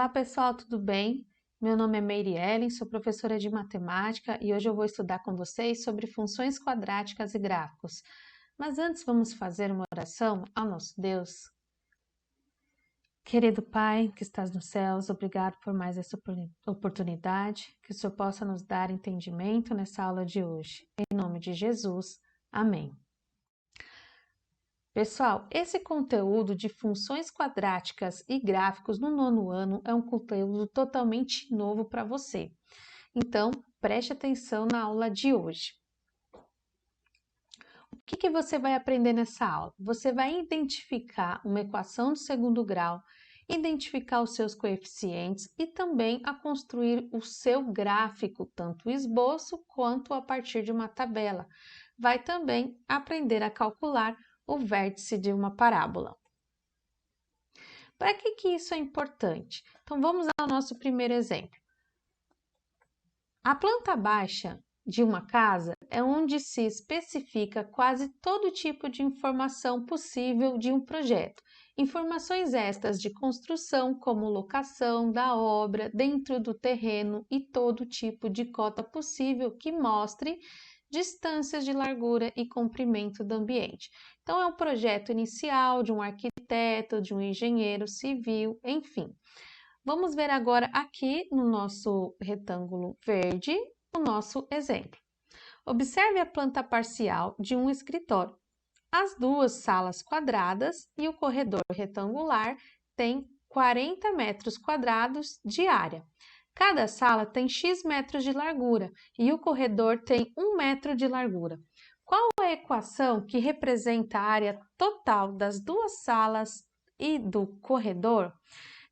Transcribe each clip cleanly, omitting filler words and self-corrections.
Olá pessoal, tudo bem? Meu nome é Meire, sou professora de matemática e hoje eu vou estudar com vocês sobre funções quadráticas e gráficos. Mas antes vamos fazer uma oração ao nosso Deus. Querido Pai que estás nos céus, obrigado por mais essa oportunidade, que o Senhor possa nos dar entendimento nessa aula de hoje. Em nome de Jesus, amém. Pessoal, esse conteúdo de funções quadráticas e gráficos no nono ano é um conteúdo totalmente novo para você. Então, preste atenção na aula de hoje. O que você vai aprender nessa aula? Você vai identificar uma equação de segundo grau, identificar os seus coeficientes e também a construir o seu gráfico, tanto o esboço quanto a partir de uma tabela. Vai também aprender a calcular o vértice de uma parábola. Para que isso é importante? Então, vamos ao nosso primeiro exemplo. A planta baixa de uma casa é onde se especifica quase todo tipo de informação possível de um projeto. Informações estas de construção, como locação da obra dentro do terreno e todo tipo de cota possível que mostre distâncias de largura e comprimento do ambiente. Então, é um projeto inicial de um arquiteto, de um engenheiro civil, enfim. Vamos ver agora aqui no nosso retângulo verde o nosso exemplo. Observe a planta parcial de um escritório. As duas salas quadradas e o corredor retangular têm 40 metros quadrados de área. Cada sala tem X metros de largura e o corredor tem 1 metro de largura. Qual a equação que representa a área total das duas salas e do corredor?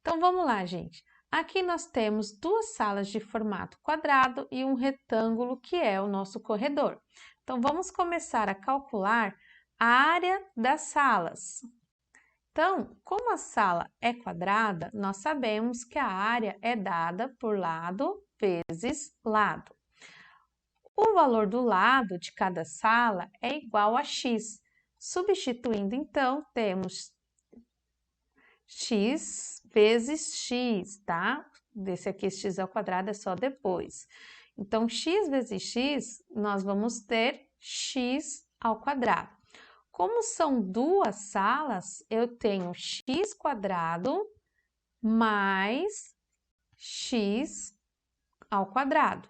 Então, vamos lá, gente. Aqui nós temos duas salas de formato quadrado e um retângulo, que é o nosso corredor. Então, vamos começar a calcular a área das salas. Então, como a sala é quadrada, nós sabemos que a área é dada por lado vezes lado. O valor do lado de cada sala é igual a x. Substituindo, então, temos x vezes x, tá? Desse aqui, x ao quadrado é só depois. Então, x vezes x, nós vamos ter x ao quadrado. Como são duas salas, eu tenho x quadrado mais x ao quadrado.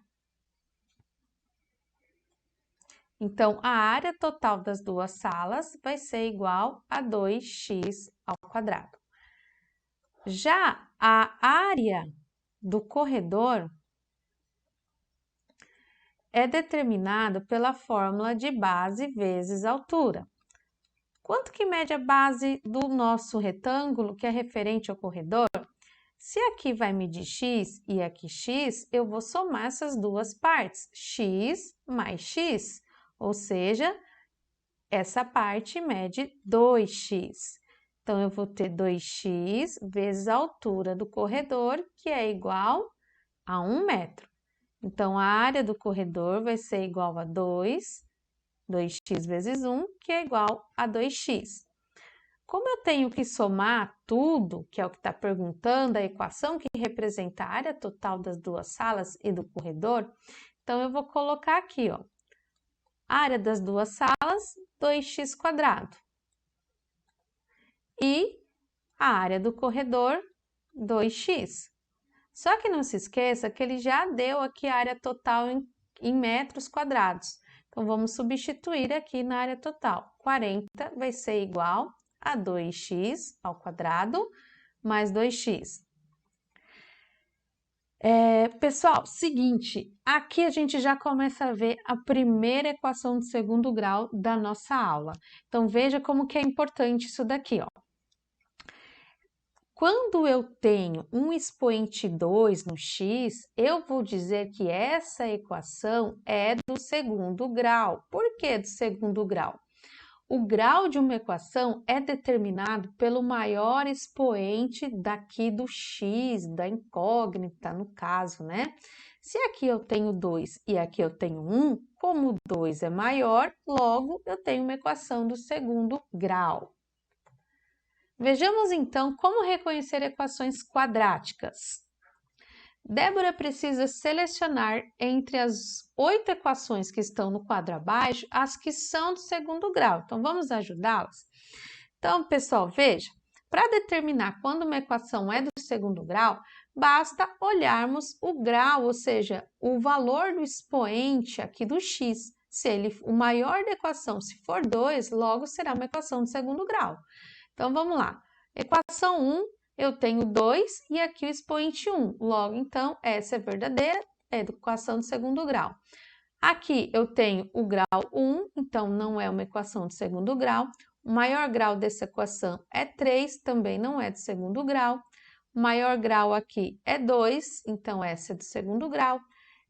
Então, a área total das duas salas vai ser igual a 2x ao quadrado. Já a área do corredor é determinada pela fórmula de base vezes altura. Quanto que mede a base do nosso retângulo, que é referente ao corredor? Se aqui vai medir x e aqui x, eu vou somar essas duas partes, x mais x, ou seja, essa parte mede 2x. Então, eu vou ter 2x vezes a altura do corredor, que é igual a 1 metro. Então, a área do corredor vai ser igual a 2x vezes 1, que é igual a 2x. Como eu tenho que somar tudo, que é o que está perguntando, a equação que representa a área total das duas salas e do corredor, então eu vou colocar aqui, ó, a área das duas salas, 2x quadrado. E a área do corredor, 2x. Só que não se esqueça que ele já deu aqui a área total em metros quadrados. Então, vamos substituir aqui na área total. 40 vai ser igual a 2x ao quadrado mais 2x. Pessoal, seguinte, aqui a gente já começa a ver a primeira equação de segundo grau da nossa aula. Então, veja como que é importante isso daqui, ó. Quando eu tenho um expoente 2 no x, eu vou dizer que essa equação é do segundo grau. Por que do segundo grau? O grau de uma equação é determinado pelo maior expoente daqui do x, da incógnita, no caso, né? Se aqui eu tenho 2 e aqui eu tenho 1, como o 2 é maior, logo eu tenho uma equação do segundo grau. Vejamos então como reconhecer equações quadráticas. Débora precisa selecionar entre as 8 equações que estão no quadro abaixo as que são do segundo grau. Então, vamos ajudá-las? Então, pessoal, veja, para determinar quando uma equação é do segundo grau, basta olharmos o grau, ou seja, o valor do expoente aqui do x. O maior da equação, se for 2, logo será uma equação de segundo grau. Então, vamos lá. Equação 1, eu tenho 2 e aqui o expoente 1. Logo, então, essa é verdadeira, é equação de segundo grau. Aqui eu tenho o grau 1, então não é uma equação de segundo grau. O maior grau dessa equação é 3, também não é de segundo grau. O maior grau aqui é 2, então essa é do segundo grau.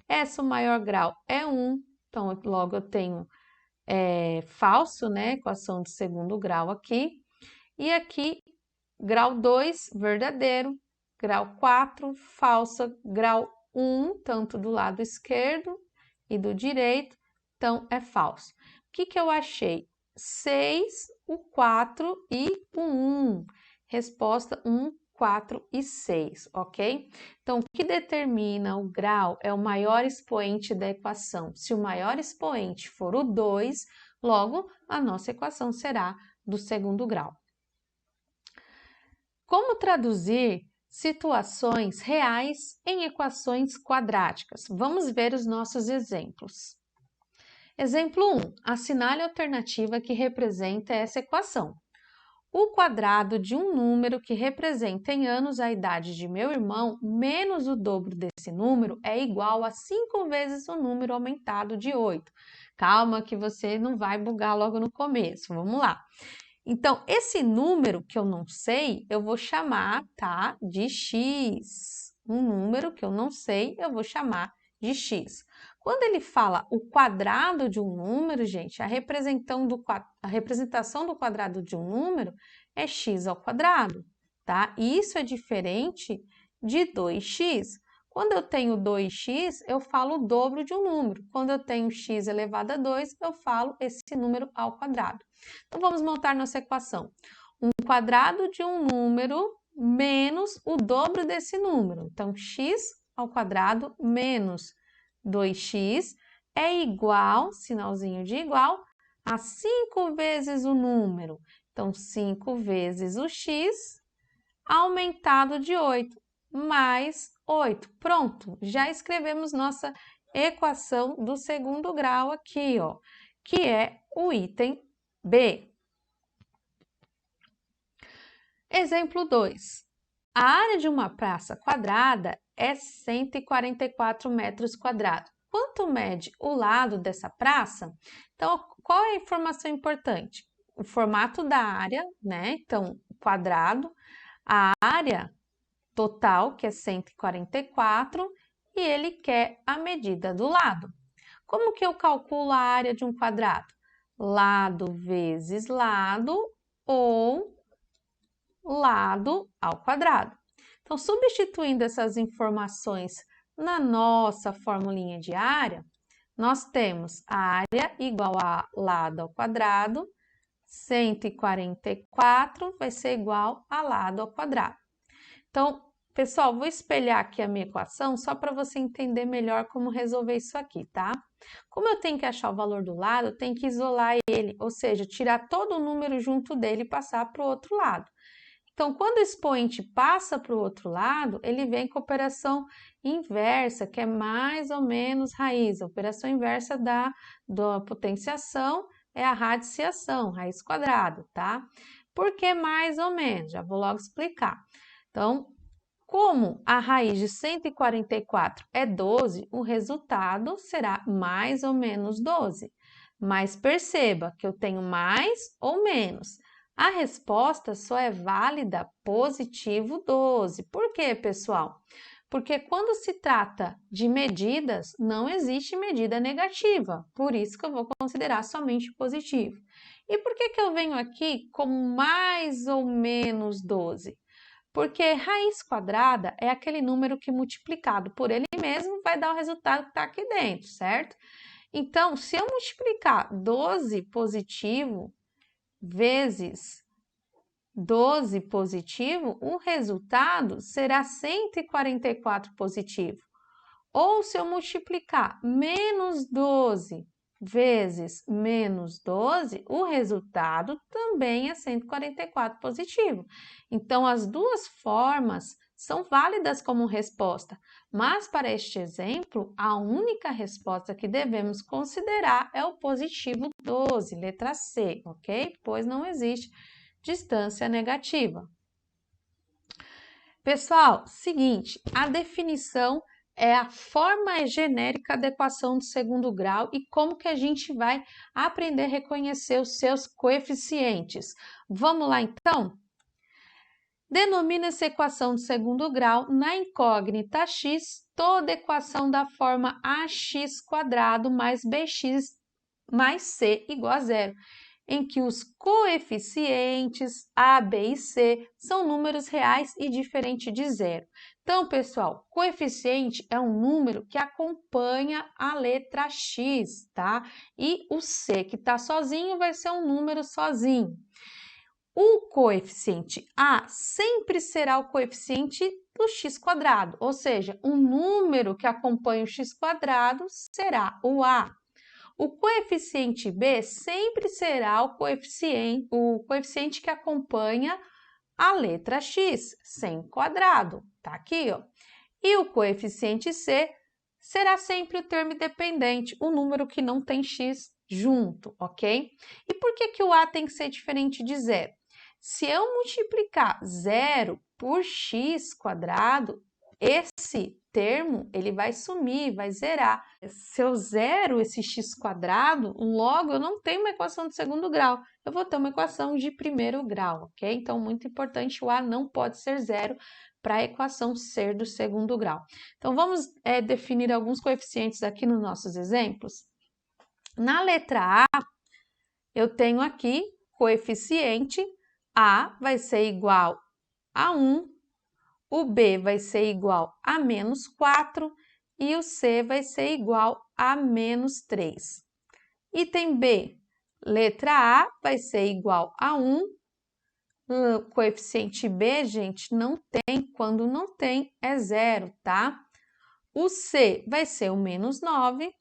Essa, o maior grau é 1, então logo eu tenho falso, né? Equação de segundo grau aqui. E aqui, grau 2, verdadeiro. Grau 4, falsa. Grau 1, tanto do lado esquerdo e do direito, então é falso. O que eu achei? 6, o 4 e o 1. Resposta 1, 4 e 6, ok? Então, o que determina o grau é o maior expoente da equação. Se o maior expoente for o 2, logo a nossa equação será do segundo grau. Como traduzir situações reais em equações quadráticas? Vamos ver os nossos exemplos. Exemplo 1. Assinale a alternativa que representa essa equação. O quadrado de um número que representa em anos a idade de meu irmão menos o dobro desse número é igual a 5 vezes o número aumentado de 8. Calma que você não vai bugar logo no começo. Vamos lá. Então, esse número que eu não sei, eu vou chamar, tá, de x. Um número que eu não sei, eu vou chamar de x. Quando ele fala o quadrado de um número, gente, a representação do quadrado de um número é x ao quadrado, tá? E isso é diferente de 2x. Quando eu tenho 2x, eu falo o dobro de um número. Quando eu tenho x elevado a 2, eu falo esse número ao quadrado. Então, vamos montar nossa equação. Um quadrado de um número menos o dobro desse número. Então, x ao quadrado menos 2x é igual, sinalzinho de igual, a 5 vezes o número. Então, 5 vezes o x aumentado de 8, mais 8. Pronto, já escrevemos nossa equação do segundo grau aqui, ó, que é o item B. Exemplo 2. A área de uma praça quadrada é 144 metros quadrados. Quanto mede o lado dessa praça? Então, qual é a informação importante? O formato da área, né? Então, quadrado, a área total, que é 144, e ele quer a medida do lado. Como que eu calculo a área de um quadrado? Lado vezes lado ou lado ao quadrado. Então, substituindo essas informações na nossa formulinha de área, nós temos a área igual a lado ao quadrado, 144 vai ser igual a lado ao quadrado. Então, pessoal, vou espelhar aqui a minha equação só para você entender melhor como resolver isso aqui, tá? Como eu tenho que achar o valor do lado, eu tenho que isolar ele, ou seja, tirar todo o número junto dele e passar para o outro lado. Então, quando o expoente passa para o outro lado, ele vem com a operação inversa, que é mais ou menos raiz. A operação inversa da potenciação é a radiciação, raiz quadrada, tá? Por que mais ou menos? Já vou logo explicar. Então, como a raiz de 144 é 12, o resultado será mais ou menos 12. Mas perceba que eu tenho mais ou menos. A resposta só é válida positivo 12. Por quê, pessoal? Porque quando se trata de medidas, não existe medida negativa. Por isso que eu vou considerar somente positivo. E por que eu venho aqui com mais ou menos 12? Porque raiz quadrada é aquele número que multiplicado por ele mesmo vai dar o resultado que está aqui dentro, certo? Então, se eu multiplicar 12 positivo vezes 12 positivo, o resultado será 144 positivo. Ou se eu multiplicar menos 12 vezes menos 12, o resultado também é 144 positivo. Então, as duas formas são válidas como resposta, mas para este exemplo, a única resposta que devemos considerar é o positivo 12, letra C, ok? Pois não existe distância negativa. Pessoal, seguinte, a definição é a forma genérica da equação de segundo grau e como que a gente vai aprender a reconhecer os seus coeficientes. Vamos lá, então? Denomina-se equação de segundo grau na incógnita x toda equação da forma ax² mais bx mais c igual a zero, em que os coeficientes a, b e c são números reais e diferentes de zero. Então, pessoal, coeficiente é um número que acompanha a letra x, tá? E o c, que está sozinho, vai ser um número sozinho. O coeficiente a sempre será o coeficiente do x², ou seja, um número que acompanha o x² será o a. O coeficiente b sempre será o coeficiente que acompanha a letra x, 100², tá aqui, ó. E o coeficiente c será sempre o termo independente, o número que não tem x junto, ok? E por que o a tem que ser diferente de zero? Se eu multiplicar zero por x², esse termo ele vai sumir, vai zerar. Se eu zero esse x², logo eu não tenho uma equação de segundo grau, eu vou ter uma equação de primeiro grau, ok? Então, muito importante, o a não pode ser zero para a equação ser do segundo grau. Então, vamos definir alguns coeficientes aqui nos nossos exemplos. Na letra A, eu tenho aqui coeficiente A vai ser igual a 1, o B vai ser igual a menos 4 e o C vai ser igual a menos 3. Item B, letra A vai ser igual a 1, o coeficiente B, gente, não tem, quando não tem é zero, tá? O C vai ser o menos 9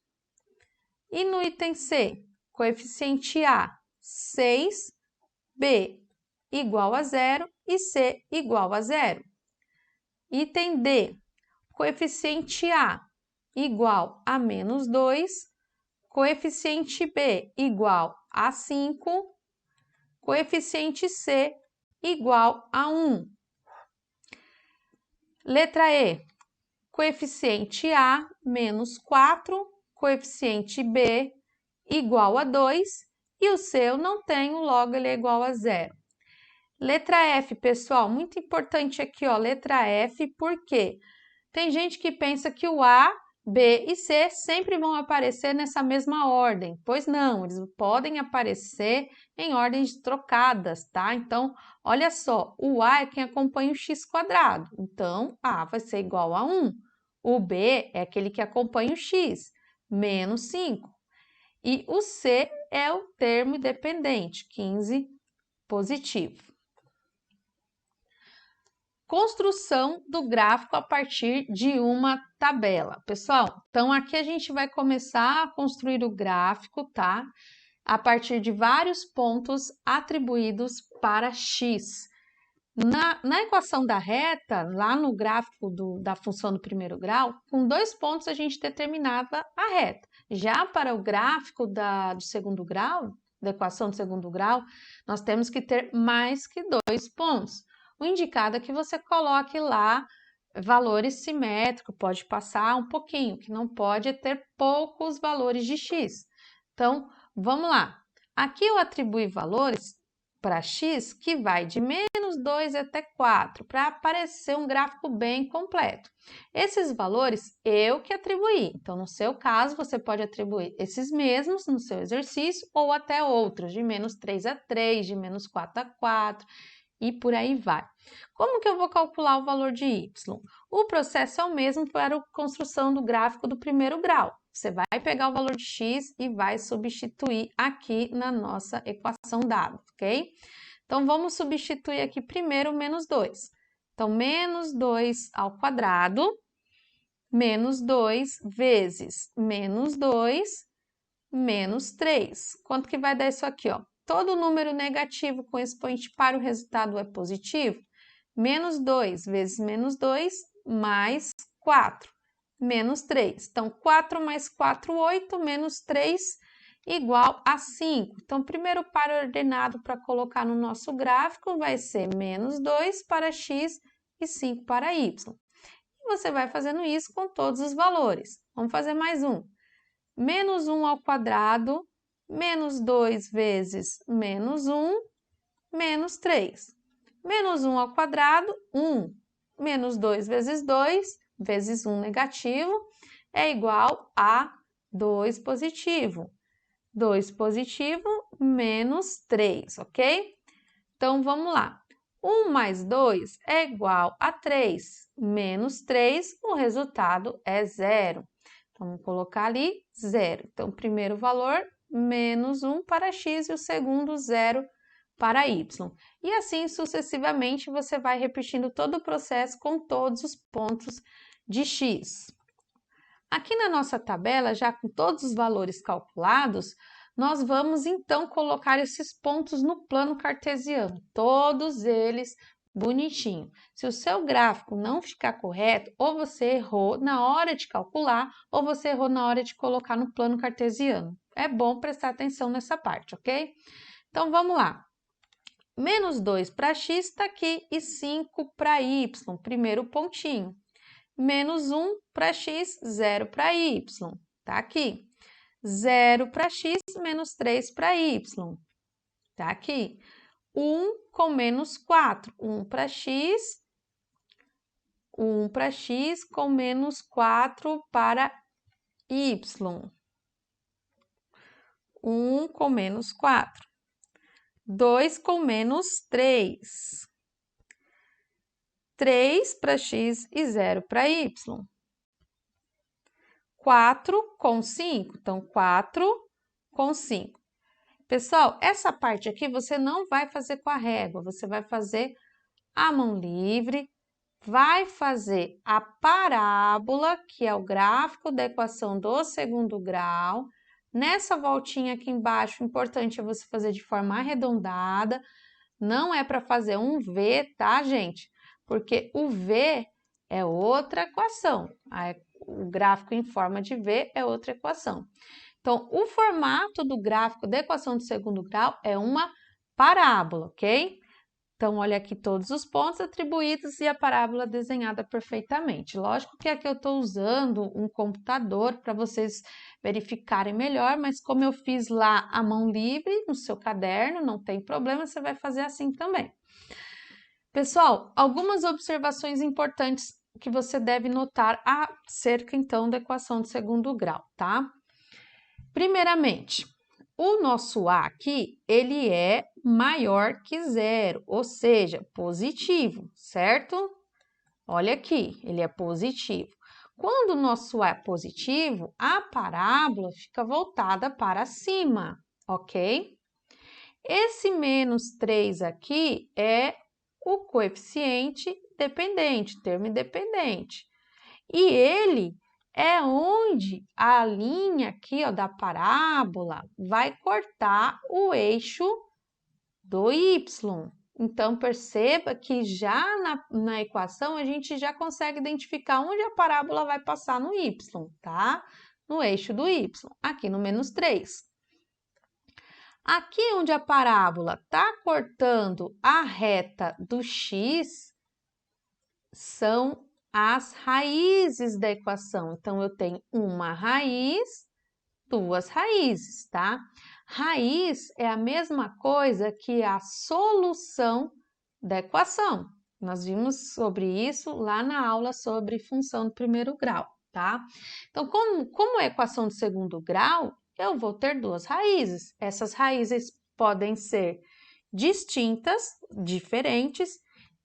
e no item C, coeficiente A, 6, B igual a zero e C igual a zero. Item D, coeficiente A igual a menos 2, coeficiente B igual a 5, coeficiente C igual a 1. Letra E, coeficiente A menos 4, coeficiente B igual a 2 e o C eu não tenho, logo ele é igual a zero. Letra F, pessoal, muito importante aqui, ó, letra F, porque tem gente que pensa que o A, B e C sempre vão aparecer nessa mesma ordem. Pois não, eles podem aparecer em ordens trocadas, tá? Então, olha só, o A é quem acompanha o x², então A vai ser igual a 1. O B é aquele que acompanha o x, menos 5. E o C é o termo independente, 15 positivo. Construção do gráfico a partir de uma tabela. Pessoal, então aqui a gente vai começar a construir o gráfico, tá? A partir de vários pontos atribuídos para x. Na equação da reta, lá no gráfico da função do primeiro grau, com 2 pontos a gente determinava a reta. Já para o gráfico do segundo grau, da equação do segundo grau, nós temos que ter mais que 2 pontos. O indicado é que você coloque lá valores simétricos, pode passar um pouquinho, que não pode ter poucos valores de x. Então, vamos lá. Aqui eu atribuí valores para x que vai de menos 2 até 4, para aparecer um gráfico bem completo. Esses valores eu que atribuí, então no seu caso você pode atribuir esses mesmos no seu exercício ou até outros, de menos 3 a 3, de menos 4 a 4 e por aí vai. Como que eu vou calcular o valor de y? O processo é o mesmo para a construção do gráfico do primeiro grau. Você vai pegar o valor de x e vai substituir aqui na nossa equação dada, ok? Então, vamos substituir aqui primeiro o menos 2. Então, menos 2 ao quadrado, menos 2 vezes menos 2, menos 3. Quanto que vai dar isso aqui, ó? Todo número negativo com expoente para o resultado é positivo. Menos 2 vezes menos 2, mais 4, menos 3. Então, 4 mais 4, 8, menos 3, igual a 5. Então, o primeiro par ordenado para colocar no nosso gráfico vai ser menos 2 para x e 5 para y. E você vai fazendo isso com todos os valores. Vamos fazer mais um. Menos 1 ao quadrado, menos 2 vezes menos 1, menos 3. Menos 1 ao quadrado, 1. Menos 2 vezes 2, vezes 1 negativo, é igual a 2 positivo. 2 positivo, menos 3, ok? Então, vamos lá. 1 mais 2 é igual a 3. Menos 3, o resultado é 0. Vamos colocar ali 0. Então, o primeiro valor, menos 1 para x e o segundo, 0 para y. E assim sucessivamente, você vai repetindo todo o processo com todos os pontos de x. Aqui na nossa tabela, já com todos os valores calculados, nós vamos então colocar esses pontos no plano cartesiano, todos eles bonitinho. Se o seu gráfico não ficar correto, ou você errou na hora de calcular, ou você errou na hora de colocar no plano cartesiano. É bom prestar atenção nessa parte, ok? Então, vamos lá. Menos 2 para x está aqui e 5 para y, primeiro pontinho. Menos 1 para x, 0 para y, tá aqui. 0 para x, menos 3 para y, tá aqui. 1 com menos 4, 1 para x, 1 para x com menos 4 para y. 1 com menos 4. 2 com menos 3. 3 para x e 0 para y. 4 com 5, então 4 com 5. Pessoal, essa parte aqui você não vai fazer com a régua, você vai fazer a mão livre, vai fazer a parábola, que é o gráfico da equação do segundo grau. Nessa voltinha aqui embaixo, o importante é você fazer de forma arredondada, não é para fazer um V, tá, gente? Porque o V é outra equação, o gráfico em forma de V é outra equação. Então, o formato do gráfico da equação do segundo grau é uma parábola, ok? Então, olha aqui todos os pontos atribuídos e a parábola desenhada perfeitamente. Lógico que aqui eu estou usando um computador para vocês verificarem melhor, mas como eu fiz lá a mão livre no seu caderno, não tem problema, você vai fazer assim também. Pessoal, algumas observações importantes que você deve notar acerca, então, da equação de segundo grau, tá? Primeiramente, o nosso A aqui, ele é maior que zero, ou seja, positivo, certo? Olha aqui, ele é positivo. Quando o nosso A é positivo, a parábola fica voltada para cima, ok? Esse menos 3 aqui é o coeficiente dependente, termo independente. E ele é onde a linha aqui, ó, da parábola vai cortar o eixo do y. Então, perceba que já na equação a gente já consegue identificar onde a parábola vai passar no y, tá? No eixo do y, aqui no menos 3. Aqui onde a parábola está cortando a reta do x, são as raízes da equação. Então, eu tenho uma raiz, duas raízes, tá? Raiz é a mesma coisa que a solução da equação. Nós vimos sobre isso lá na aula sobre função do primeiro grau, tá? Então, como é a equação do segundo grau, eu vou ter duas raízes. Essas raízes podem ser distintas, diferentes,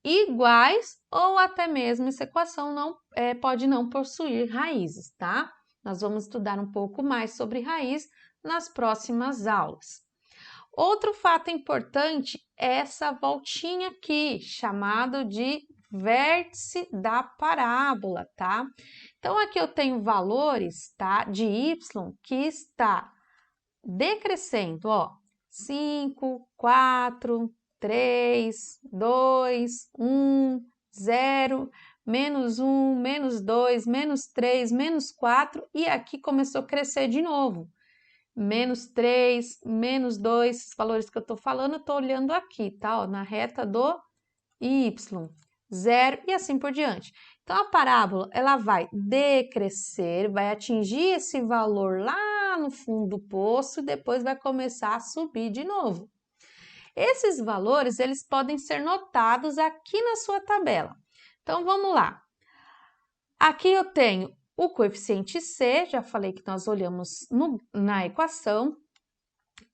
iguais ou até mesmo essa equação pode não possuir raízes, tá? Nós vamos estudar um pouco mais sobre raiz nas próximas aulas. Outro fato importante é essa voltinha aqui, chamado de vértice da parábola, tá? Então, aqui eu tenho valores, tá, de y que está decrescendo, ó, 5, 4, 3, 2, 1, 0, -1, -2, -3, -4, e aqui começou a crescer de novo. -3, -2, esses valores que eu estou falando, eu estou olhando aqui, tá? Ó, na reta do y, 0 e assim por diante. Então, a parábola, ela vai decrescer, vai atingir esse valor lá no fundo do poço e depois vai começar a subir de novo. Esses valores, eles podem ser notados aqui na sua tabela. Então, vamos lá. Aqui eu tenho o coeficiente C, já falei que nós olhamos na equação.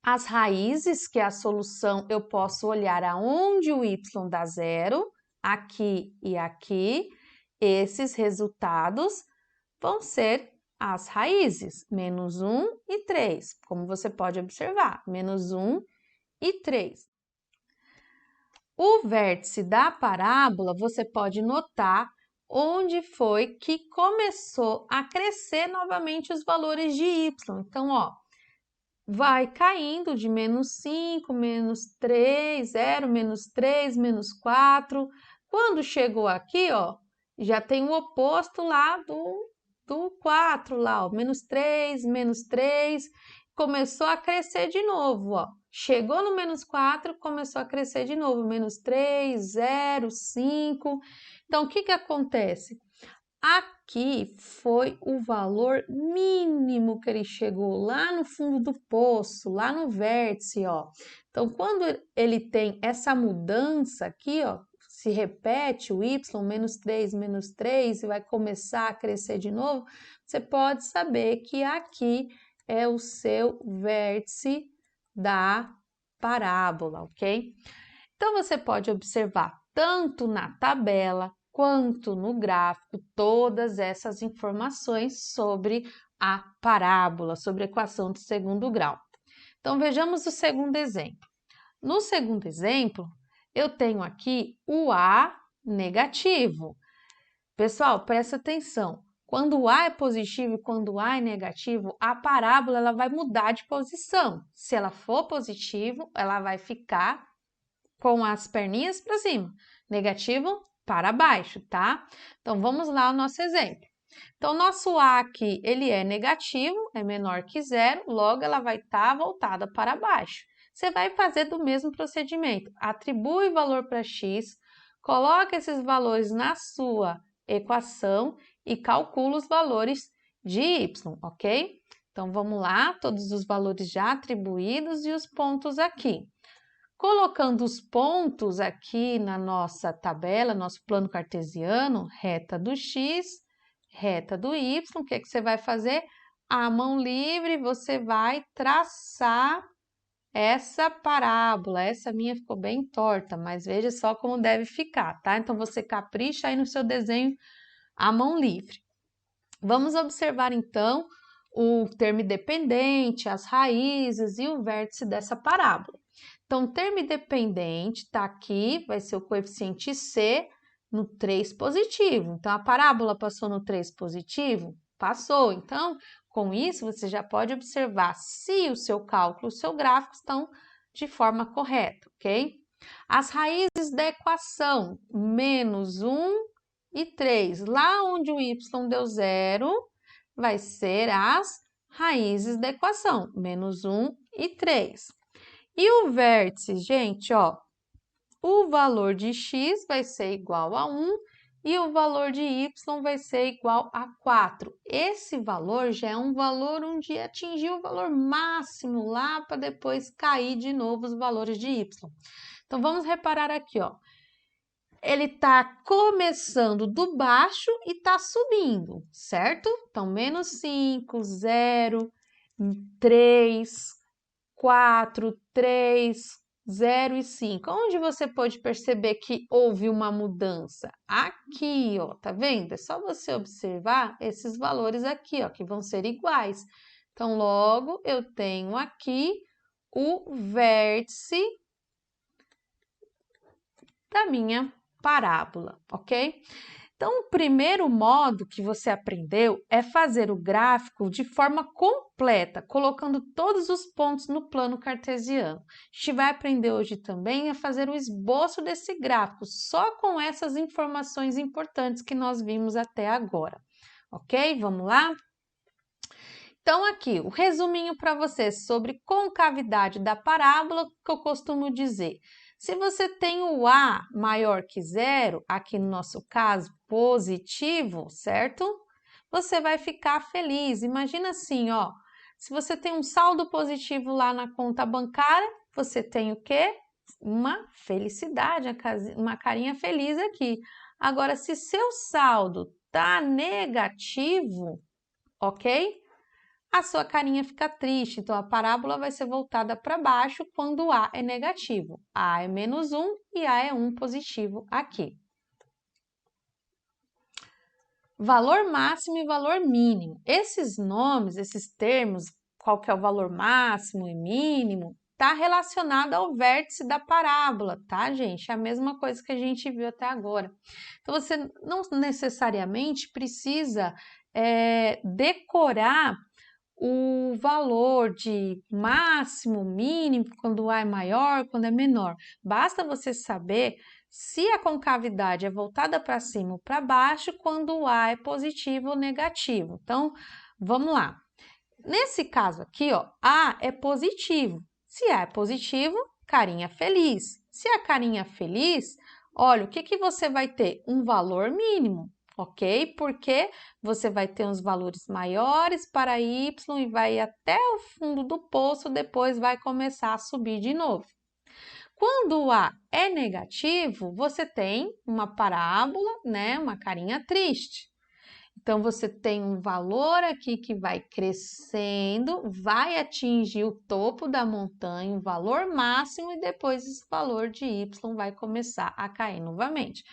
As raízes, que é a solução, eu posso olhar aonde o y dá zero, aqui e aqui. Esses resultados vão ser as raízes, -1 e 3, como você pode observar, -1 e 3. O vértice da parábola, você pode notar onde foi que começou a crescer novamente os valores de y. Então, ó, vai caindo de -5, -3, 0, -3, -4. Quando chegou aqui, ó, já tem o oposto lá do 4, lá, ó, -3, -3, começou a crescer de novo, ó. Chegou no -4, começou a crescer de novo, -3, 0, 5. Então, o que que acontece? Aqui foi o valor mínimo que ele chegou lá no fundo do poço, lá no vértice, ó. Então, quando ele tem essa mudança aqui, ó, se repete o y, -3, -3, e vai começar a crescer de novo, você pode saber que aqui é o seu vértice da parábola, ok? Então, você pode observar tanto na tabela quanto no gráfico todas essas informações sobre a parábola, sobre a equação de segundo grau. Então, vejamos o segundo exemplo. No segundo exemplo, eu tenho aqui o A negativo. Pessoal, presta atenção. Quando o A é positivo e quando o A é negativo, a parábola ela vai mudar de posição. Se ela for positivo, ela vai ficar com as perninhas para cima. Negativo para baixo, tá? Então, vamos lá ao nosso exemplo. Então, nosso A aqui, ele é negativo, é menor que zero, logo ela vai estar voltada para baixo. Você vai fazer do mesmo procedimento. Atribui valor para x, coloca esses valores na sua equação e calcula os valores de y, ok? Então, vamos lá, todos os valores já atribuídos e os pontos aqui. Colocando os pontos aqui na nossa tabela, nosso plano cartesiano, reta do x, reta do y, o que você vai fazer? À mão livre, você vai traçar essa parábola. Essa minha ficou bem torta, mas veja só como deve ficar, tá? Então, você capricha aí no seu desenho à mão livre. Vamos observar, então, o termo dependente, as raízes e o vértice dessa parábola. Então, o termo dependente está aqui, vai ser o coeficiente C no 3 positivo. Então, a parábola passou no 3 positivo? Passou. Então, com isso, você já pode observar se o seu cálculo, o seu gráfico estão de forma correta, ok? As raízes da equação, -1 e 3. Lá onde o y deu zero, vai ser as raízes da equação, -1 e 3. E o vértice, gente, ó, o valor de x vai ser igual a 1 e o valor de y vai ser igual a 4. Esse valor já é um valor onde atingiu o valor máximo lá para depois cair de novo os valores de y. Então, vamos reparar aqui, ó. Ele está começando do baixo e está subindo, certo? Então, -5, 0, 3, 4, 3, 0 e 5. Onde você pode perceber que houve uma mudança? Aqui, ó, tá vendo? É só você observar esses valores aqui, ó, que vão ser iguais. Então, logo, eu tenho aqui o vértice da minha parábola, ok? Então, o primeiro modo que você aprendeu é fazer o gráfico de forma completa, colocando todos os pontos no plano cartesiano. A gente vai aprender hoje também a fazer o esboço desse gráfico, só com essas informações importantes que nós vimos até agora, ok? Vamos lá? Então, aqui, o resuminho para você sobre concavidade da parábola, que eu costumo dizer. Se você tem o A maior que zero, aqui no nosso caso, positivo, certo? Você vai ficar feliz. Imagina assim, ó, se você tem um saldo positivo lá na conta bancária, você tem o quê? Uma felicidade, uma carinha feliz aqui. Agora, se seu saldo tá negativo, ok? A sua carinha fica triste, então a parábola vai ser voltada para baixo quando o A é negativo. A é menos 1 e A é 1 positivo aqui. Valor máximo e valor mínimo. Esses nomes, esses termos, qual que é o valor máximo e mínimo, está relacionado ao vértice da parábola, tá, gente? É a mesma coisa que a gente viu até agora. Então, você não necessariamente precisa decorar o valor de máximo, mínimo, quando A é maior, quando é menor. Basta você saber se a concavidade é voltada para cima ou para baixo, quando o A é positivo ou negativo. Então, vamos lá. Nesse caso aqui, ó, A é positivo. Se A é positivo, carinha feliz. Se a carinha feliz, olha, o que você vai ter? Um valor mínimo, ok? Porque você vai ter uns valores maiores para y e vai até o fundo do poço, depois vai começar a subir de novo. Quando o A é negativo, você tem uma parábola, né? Uma carinha triste. Então, você tem um valor aqui que vai crescendo, vai atingir o topo da montanha, o valor máximo, e depois esse valor de y vai começar a cair novamente.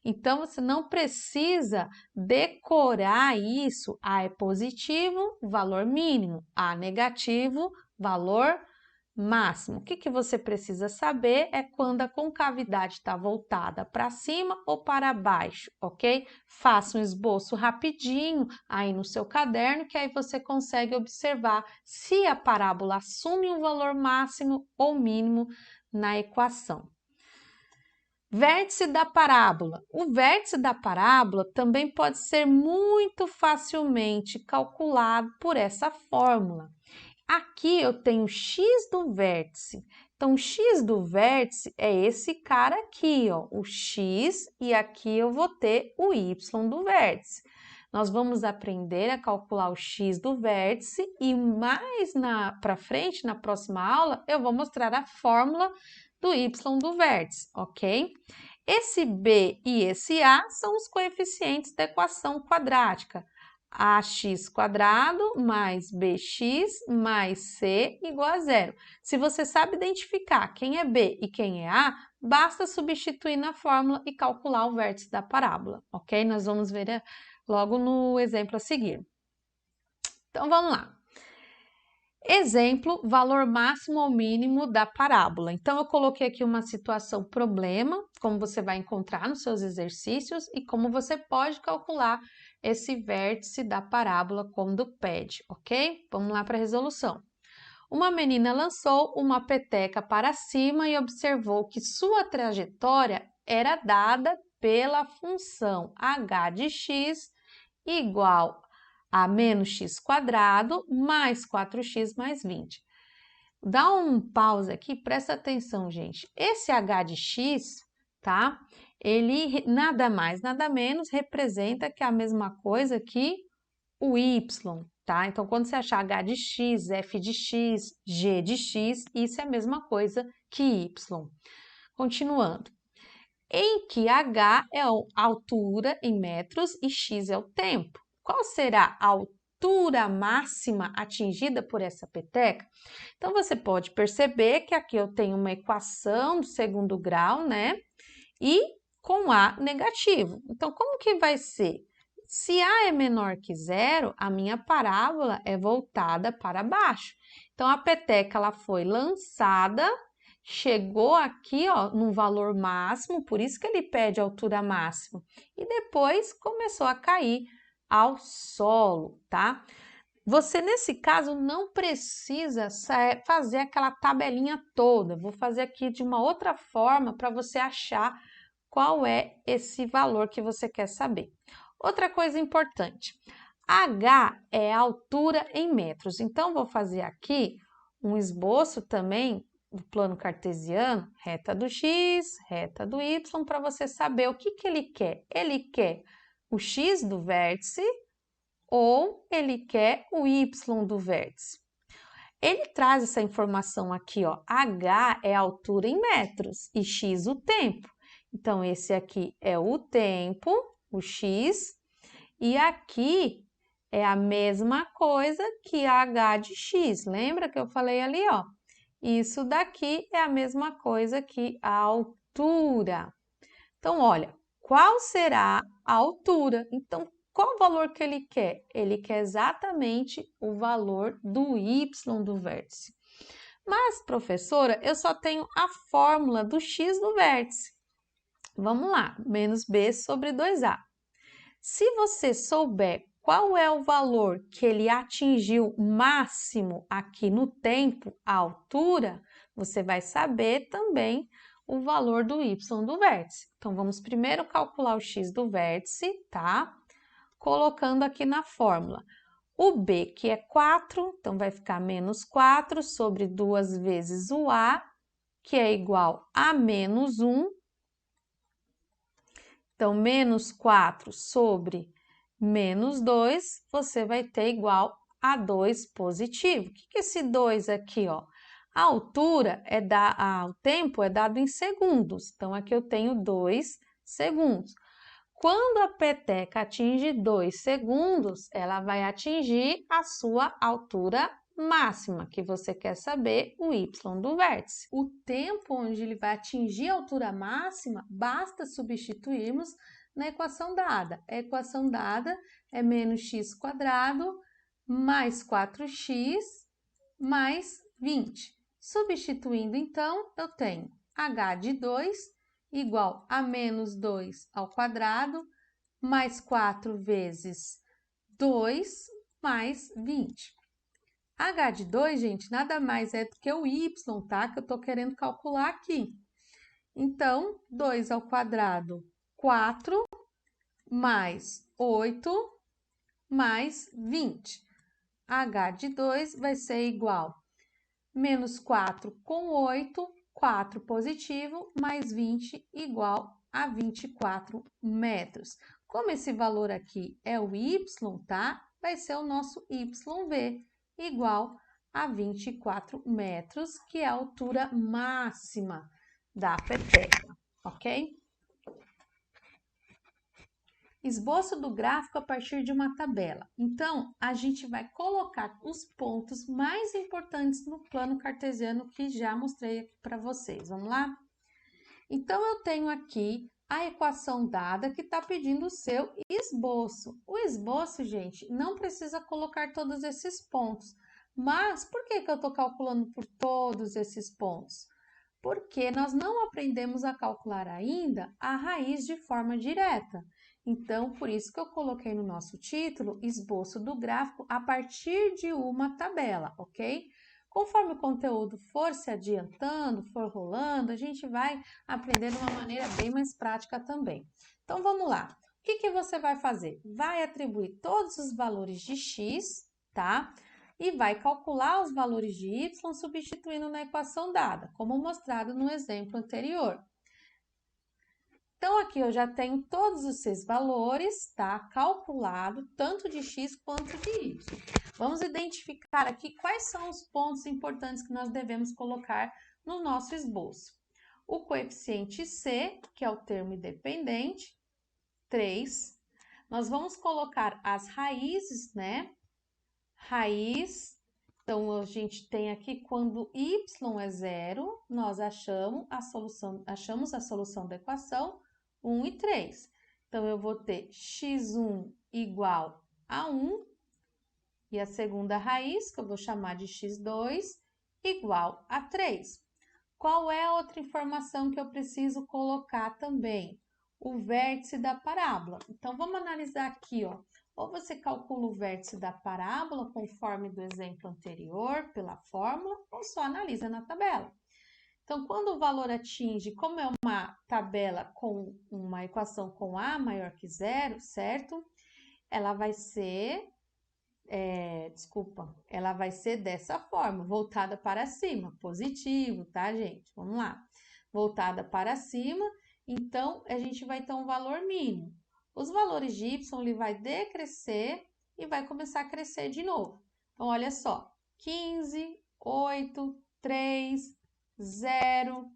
Então, você não precisa decorar isso. A é positivo, valor mínimo. A negativo, valor máximo. O que você precisa saber é quando a concavidade está voltada para cima ou para baixo, ok? Faça um esboço rapidinho aí no seu caderno, que aí você consegue observar se a parábola assume um valor máximo ou mínimo na equação. Vértice da parábola. O vértice da parábola também pode ser muito facilmente calculado por essa fórmula. Aqui eu tenho x do vértice. Então, o x do vértice é esse cara aqui, ó, o x, e aqui eu vou ter o y do vértice. Nós vamos aprender a calcular o x do vértice e mais para frente, na próxima aula, eu vou mostrar a fórmula do y do vértice, ok? Esse b e esse a são os coeficientes da equação quadrática. Ax² mais bx mais c igual a zero. Se você sabe identificar quem é b e quem é a, basta substituir na fórmula e calcular o vértice da parábola, ok? Nós vamos ver logo no exemplo a seguir. Então, vamos lá. Exemplo, valor máximo ou mínimo da parábola. Então, eu coloquei aqui uma situação problema, como você vai encontrar nos seus exercícios e como você pode calcular esse vértice da parábola quando pede, ok? Vamos lá para a resolução. Uma menina lançou uma peteca para cima e observou que sua trajetória era dada pela função h de x igual a menos x² mais 4x mais 20. Dá um pause aqui, presta atenção, gente. Esse h de x, tá? Ele nada mais, nada menos representa que é a mesma coisa que o y, tá? Então, quando você achar h de x, f de x, g de x, isso é a mesma coisa que y. Continuando. Em que h é a altura em metros e x é o tempo. Qual será a altura máxima atingida por essa peteca? Então, você pode perceber que aqui eu tenho uma equação do segundo grau, né? E com A negativo. Então, como que vai ser? Se A é menor que zero, a minha parábola é voltada para baixo. Então, a peteca ela foi lançada, chegou aqui ó, no valor máximo, por isso que ele pede a altura máxima, e depois começou a cair ao solo, tá? Você, nesse caso, não precisa fazer aquela tabelinha toda. Vou fazer aqui de uma outra forma para você achar qual é esse valor que você quer saber. Outra coisa importante, H é a altura em metros. Então, vou fazer aqui um esboço também do plano cartesiano, reta do x, reta do y, para você saber o que ele quer. Ele quer o x do vértice ou ele quer o y do vértice. Ele traz essa informação aqui, ó, H é a altura em metros e x o tempo. Então, esse aqui é o tempo, o x, e aqui é a mesma coisa que H de x. Lembra que eu falei ali, ó? Isso daqui é a mesma coisa que a altura. Então, olha, qual será a altura? Então, qual o valor que ele quer? Ele quer exatamente o valor do y do vértice. Mas, professora, eu só tenho a fórmula do x do vértice. Vamos lá, menos b sobre 2a. Se você souber qual é o valor que ele atingiu máximo aqui no tempo, a altura, você vai saber também o valor do y do vértice. Então, vamos primeiro calcular o x do vértice, tá? Colocando aqui na fórmula. O b, que é 4, então vai ficar menos 4 sobre 2 vezes o a, que é igual a menos 1. Então, menos 4 sobre menos 2, você vai ter igual a 2 positivo. O que é esse 2 aqui, ó? A altura o tempo é dado em segundos. Então, aqui eu tenho 2 segundos. Quando a peteca atinge 2 segundos, ela vai atingir a sua altura máxima, que você quer saber o y do vértice. O tempo onde ele vai atingir a altura máxima, basta substituirmos na equação dada. A equação dada é menos x quadrado mais 4x mais 20. Substituindo, então, eu tenho h de 2 igual a menos 2 ao quadrado mais 4 vezes 2 mais 20. H de 2, gente, nada mais é do que o y, tá? Que eu estou querendo calcular aqui. Então, 2 ao quadrado, 4, mais 8, mais 20. H de 2 vai ser igual menos 4 com 8, 4 positivo, mais 20 igual a 24 metros. Como esse valor aqui é o y, tá? Vai ser o nosso YV, igual a 24 metros, que é a altura máxima da peteca, ok? Esboço do gráfico a partir de uma tabela. Então, a gente vai colocar os pontos mais importantes no plano cartesiano que já mostrei aqui para vocês. Vamos lá? Então, eu tenho aqui a equação dada que está pedindo o seu esboço. O esboço, gente, não precisa colocar todos esses pontos. Mas, por que eu estou calculando por todos esses pontos? Porque nós não aprendemos a calcular ainda a raiz de forma direta. Então, por isso que eu coloquei no nosso título, esboço do gráfico a partir de uma tabela, ok? Conforme o conteúdo for se adiantando, for rolando, a gente vai aprender de uma maneira bem mais prática também. Então, vamos lá. O que você vai fazer? Vai atribuir todos os valores de x, tá? E vai calcular os valores de y substituindo na equação dada, como mostrado no exemplo anterior. Então, aqui eu já tenho todos os seus valores, tá? Calculado, tanto de x quanto de y. Vamos identificar aqui quais são os pontos importantes que nós devemos colocar no nosso esboço. O coeficiente c, que é o termo independente, 3. Nós vamos colocar as raízes, né? Raiz, então a gente tem aqui quando y é zero, nós achamos a solução da equação 1 e 3. Então, eu vou ter x1 igual a 1, e a segunda raiz, que eu vou chamar de x2, igual a 3. Qual é a outra informação que eu preciso colocar também? O vértice da parábola. Então, vamos analisar aqui, ó. Ou você calcula o vértice da parábola conforme do exemplo anterior, pela fórmula, ou só analisa na tabela. Então, quando o valor atinge, como é uma tabela com uma equação com A maior que zero, certo? Ela vai ser, ela vai ser dessa forma, voltada para cima, positivo, tá, gente? Vamos lá. Voltada para cima, então, a gente vai ter um valor mínimo. Os valores de y, ele vai decrescer e vai começar a crescer de novo. Então, olha só, 15, 8, 3, 0,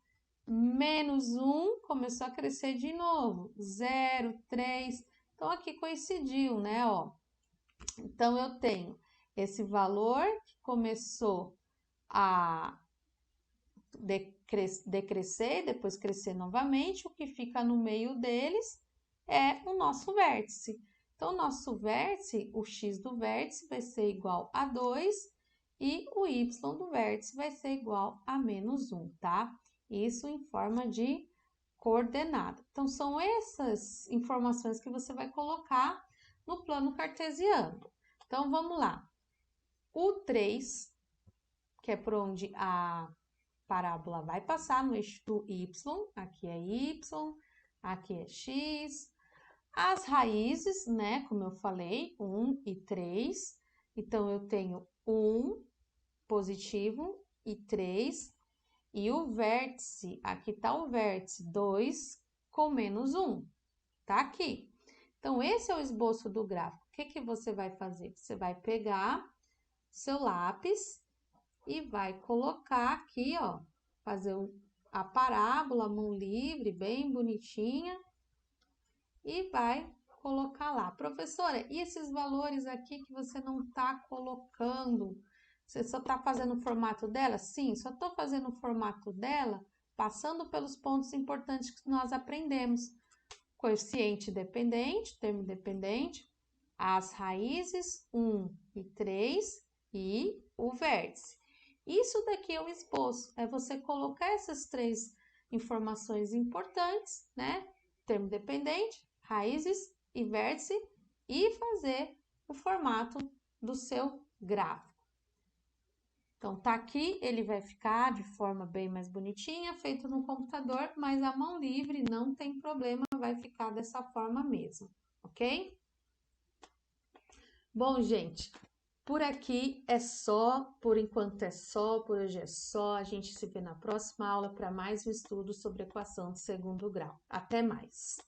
menos 1, começou a crescer de novo, 0, 3. Então, aqui coincidiu, né, ó. Então, eu tenho esse valor que começou a decrescer, depois crescer novamente, o que fica no meio deles é o nosso vértice. Então, o nosso vértice, o x do vértice vai ser igual a 2 e o y do vértice vai ser igual a menos 1, tá? Isso em forma de coordenada. Então, são essas informações que você vai colocar no plano cartesiano. Então, vamos lá. O 3, que é por onde a parábola vai passar no eixo do y, aqui é y, aqui é x. As raízes, né, como eu falei, 1 e 3. Então, eu tenho 1 positivo e 3. E o vértice, aqui está o vértice, 2 com menos 1. Tá aqui. Então, esse é o esboço do gráfico. O que que você vai fazer? Você vai pegar seu lápis e vai colocar aqui, ó, fazer a parábola, mão livre, bem bonitinha, e vai colocar lá. Professora, e esses valores aqui que você não está colocando? Você só está fazendo o formato dela? Sim, só estou fazendo o formato dela, passando pelos pontos importantes que nós aprendemos. Coeficiente dependente, termo dependente, as raízes 1 e 3 e o vértice. Isso daqui é o esboço, é você colocar essas três informações importantes, né? Termo dependente, raízes e vértice, e fazer o formato do seu gráfico. Então, tá aqui, ele vai ficar de forma bem mais bonitinha, feito no computador, mas a mão livre não tem problema, vai ficar dessa forma mesmo, ok? Bom, gente, por aqui é só, por enquanto é só, por hoje é só. A gente se vê na próxima aula para mais um estudo sobre equação de segundo grau. Até mais!